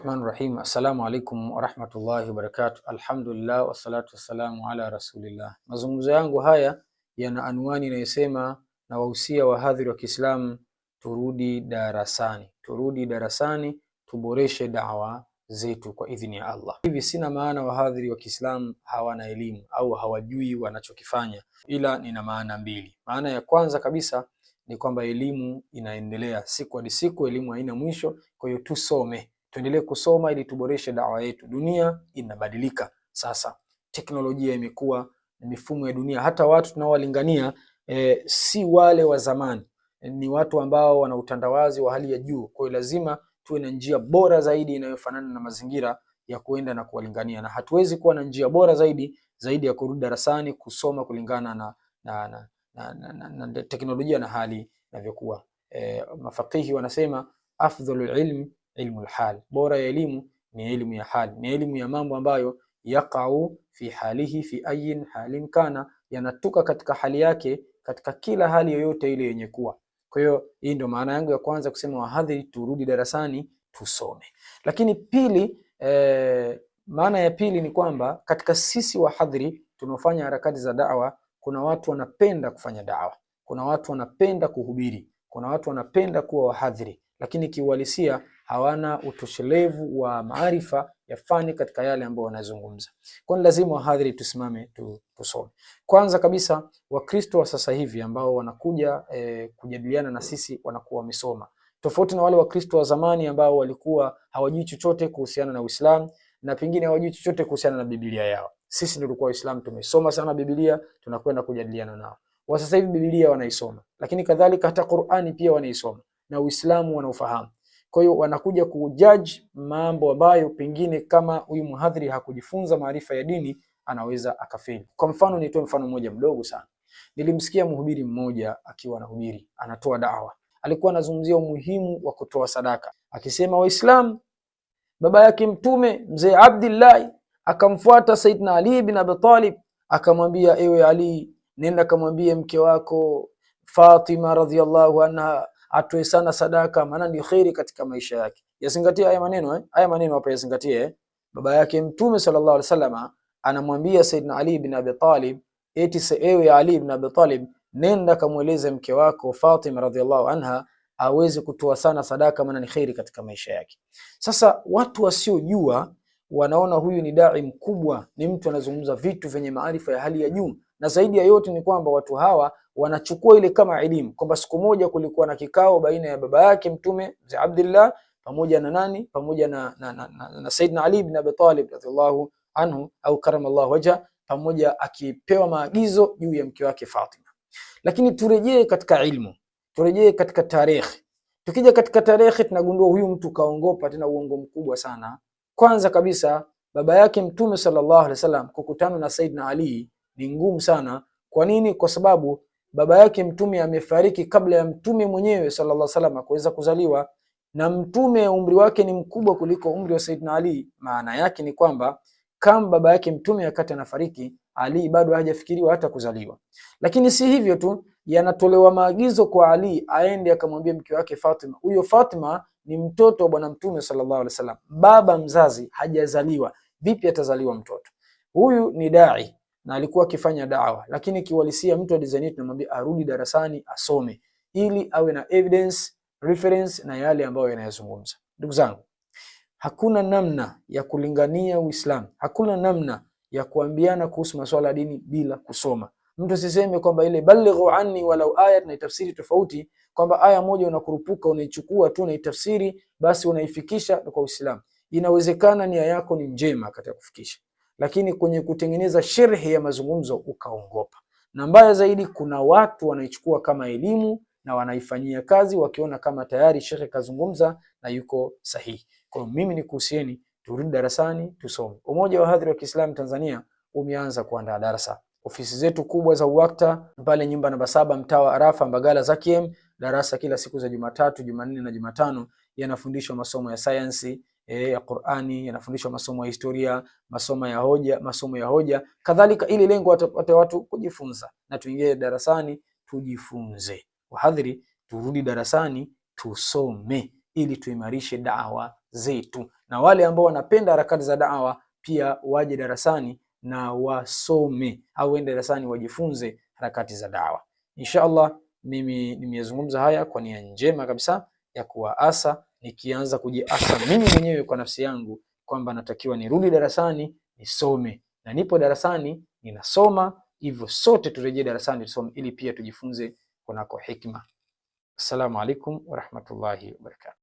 Rahim. Assalamu alaikum warahmatullahi wabarakatuh. Alhamdulillah wassalatu wassalamu ala rasulillah. Mazungumzo yangu haya yana anwani inayosema na wahusia wahadhiri wa Kiislamu turudi darasani, tuboreshe dawa zetu kwa idhini ya Allah. Hivi sina maana wahadhiri wa Kiislamu hawana elimu au hawajui wanachokifanya, ila nina maana mbili. Maana ya kwanza kabisa ni kwamba elimu inaendelea siku hadi siku, elimu haina mwisho. Kwa hiyo tuendelee kusoma ili tuboreshe dawa yetu. Dunia inabadilika sasa, teknolojia imekuwa, mifumo ya dunia, hata watu tunaowalingania si wale wa zamani, ni watu ambao wana utandawazi wa hali ya juu. Kwa hiyo lazima tuwe na njia bora zaidi inayofanana na mazingira ya kuenda na kuwalingania, na hatuwezi kuwa na njia bora zaidi ya kurudi darasani kusoma kulingana na teknolojia na hali inavyokuwa. Mafakihi wanasema afdhalul ilm ilmul hal, bora ya elimu ni elimu ya hali, ni elimu ya mambo ambayo yaqau fi halihi fi ayin halin kana, yanatuka katika hali yake katika kila hali yoyote ile yenye kuwa. Kwa hiyo hii ndio maana yangu ya kwanza kusema wahadhiri turudi darasani tusome. Lakini pili, maana ya pili ni kwamba katika sisi wahadhiri tunaofanya harakati za da'wa, kuna watu wanapenda kufanya da'wa, kuna watu wanapenda kuhubiri, kuna watu wanapenda kuwa wahadhiri, lakini kiuhalisia hawana utoshelevu wa maarifa ya fani katika yale ambayo wanazungumza. Kwa hiyo lazima wahadhiri tusimame tusome. Kwanza kabisa, Wakristo wa sasa hivi ambao wanakuja kujadiliana na sisi wanakuwa wamesoma, tofauti na wale Wakristo wa zamani ambao walikuwa hawajui chochote kuhusiana na Uislamu na pengine hawajui chochote kuhusiana na Biblia yao. Sisi ndio tulikuwa Waislamu, tumesoma sana Biblia, tunakwenda kujadiliana nao. Wa sasa hivi Biblia wanaisoma, lakini kadhalika hata Qur'ani pia wanaisoma na Uislamu wanaufahamu. Kwa hiyo wanakuja kujudge mambo ambayo pengine kama huyu mhadhiri hakujifunza maarifa ya dini anaweza akafeli. Kwa mfano, nitoe mfano mmoja mdogo sana. Nilimsikia mhubiri mmoja akiwa anahubiri, anatoa da'wa. Alikuwa anazungumzia umuhimu wa kutoa sadaka, akisema Waislamu, baba yake Mtume mzee Abdullah akamfuata Saidna Ali bin Abi Talib, akamwambia, ewe Ali, nenda kamwambie mke wako Fatima radhiallahu anha atoe sana sadaka, maana ni khairi katika maisha yake. Yazingatia haya maneno haya maneno hapa yazingatie. Baba yake Mtume sallallahu alaihi wasallam anamwambia Saidna Ali bin Abi Talib, eti ewe Ali bin Abi Talib, nenda kamueleze mke wako Fatima radhiallahu anha aweze kutoa sana sadaka, maana ni khairi katika maisha yake. Sasa watu wasiojua wanaona huyu ni dai mkubwa, ni mtu anazungumza vitu vyenye maarifa ya hali ya juu, na zaidi ya yote ni kwamba watu hawa wanachukua ile kama elimu, kwamba siku moja kulikuwa na kikao baina ya baba yake Mtume mzee Abdullah pamoja na nani, pamoja na Saidna Ali bin Abi Talib radhiallahu anhu au karamallahu wajha, pamoja akipewa maagizo juu ya mke wake Fatima. Lakini turejee katika ilmu, turejee katika tarehe. Tukija katika tarehe tunagundua huyu mtu kaongopa tena uongo mkubwa sana. Kwanza kabisa, baba yake Mtume sallallahu alaihi wasallam kukutana na Saidna Ali ni ngumu sana. Kwa nini? Kwa sababu baba yake Mtume amefariki kabla ya Mtume mwenyewe sallallahu alaihi wasallam kuweza kuzaliwa, na Mtume umri wake ni mkubwa kuliko umri wa Saidna Ali. Maana yake ni kwamba kama baba yake Mtume wakati anafariki, Ali bado hajafikiriwa hata kuzaliwa. Lakini si hivyo tu, yanatolewa maagizo kwa Ali aende akamwambia mke wake Fatima. Huyo Fatima ni mtoto wa bwana Mtume sallallahu alaihi wasallam, baba mzazi hajazaliwa, vipi atazaliwa mtoto? Huyu ni dai na alikuwa akifanya da'wa, lakini kiuhalisia mtu alizania tunamwambia arudi darasani asome ili awe na evidence reference na yale ambayo yanayozungumza. Ndugu zangu, hakuna namna ya kulingania Uislamu, hakuna namna ya kuambiana kuhusu masuala ya dini bila kusoma. Mtu siseme kwamba ile balighu anni walau ayat na tafsiri tofauti, kwamba aya moja unakurupuka unaichukua tu na itafsiri basi unaifikisha kwa Uislamu. Inawezekana nia yako ni njema katika kufikisha, lakini kwenye kutengeneza sherhi ya mazungumzo ukaongopa. Na mbaya zaidi, kuna watu wanaichukua kama elimu na wanaifanyia kazi wakiona kama tayari shekhe kazungumza na yuko sahihi. Kwa hiyo mimi nikuhusieni, turudi darasani tusome. Umoja wa Wahadhiri wa Kiislamu Tanzania umeanza kuandaa darasa. Ofisi zetu kubwa za UWAKTA pale nyumba namba 7 mtaa wa Arafa Mbagala Zakiem, darasa kila siku za Jumatatu, Jumanne na Jumatano yanafundishwa masomo ya sayansi ya Qur'ani, yanafundishwa masomo ya historia, masomo ya hoja, kadhalika ili lengo wapate watu kujifunza na tuingie darasani tujifunze. Wahadhiri turudi darasani tusome ili tuimarishe da'wa zetu. na wale ambao wanapenda harakati za da'wa pia waje darasani na wasome au waende darasani wajifunze harakati za da'wa. Insha Allah mimi nimezungumza haya kwa nia njema kabisa ya kuwaasa, nikianza kujiasa mimi mwenyewe kwa nafsi yangu kwamba natakiwa nirudi darasani nisome, na nipo darasani ninasoma. Hivyo sote turejee darasani tusome ili pia tujifunze kunako hikma. Assalamu alaikum warahmatullahi wabarakatuh.